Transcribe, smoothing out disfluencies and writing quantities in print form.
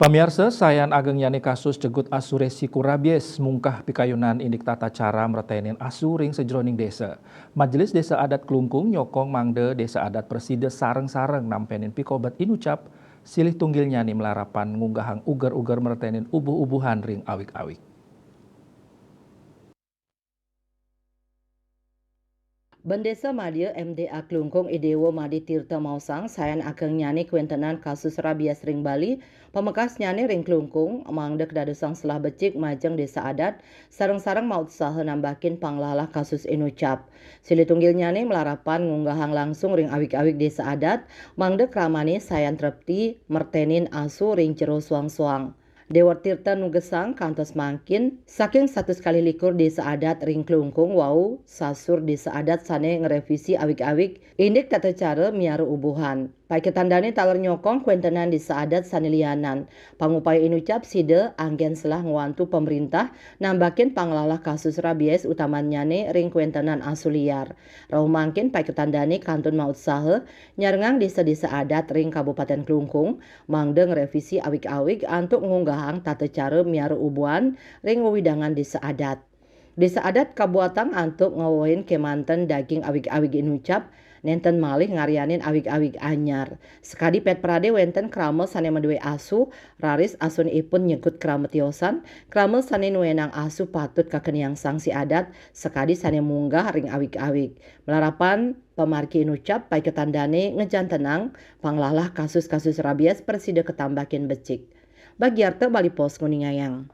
Pamirsa, sayan ageng yani kasus jegut asu resiko rabies mungkah pikayunan indik tata cara meretenin asu ring sejroning desa. Majelis Desa Adat Klungkung nyokong mangde Desa Adat Perside sareng-sareng nampenin pikobat inucap silih tunggil nyani melarapan ngunggahang uger-uger meretenin ubuh-ubuhan ring awik-awik. Bendesa Madya MDA Klungkung Idewo Madi Tirta Mausang sayan ageng nyani kuentenan kasus rabies ring Bali, pemekas nyani ring Klungkung, mangdek dadusang selah becik majeng desa adat, sareng-sareng maut saha nambakin panglalah kasus inucap. Sili tunggil nyani melarapan ngunggahang langsung ring awik-awik desa adat, mangdek ramani sayan trepti mertenin asu ring jero suang-suang. Dewa Tirta Nugesang kantos mangkin saking 1 kali 1 desa adat ring Klungkung wau sasur desa adat sane ngerevisi awik-awik indik tata cara miara ubuhan. Pai ketandani taler nyokong kuentenan desa adat sane lianan. Pangupaya inucap side anggen selah ngewantu pemerintah nambakin panglalah kasus rabies utamanyane ring kuentenan asu liar. Rau mangkin pai ketandani kantun maut sahe nyarengang desa-desa adat ring Kabupaten Klungkung mangde ngerevisi awik-awik antuk ngunggahang tata cara miara ubuhan ring wewidangan desa adat. Desa adat kabuatan antuk ngawoin kemanten daging awik-awik inucap nenten malih ngarianin awik-awik anyar. Sekadi pet prade wenten kramel sane menduwe asu, raris asun ipun nyekut krametiosan, kramel sane nuenang asu patut kakeniang sanksi adat, sekadi sane munggah ring awik-awik. Melarapan pemarki inucap pai ketandane ngejan tenang, panglalah kasus-kasus rabies persida ketambakin becik. Bagiarte Bali Pos Kuningayang.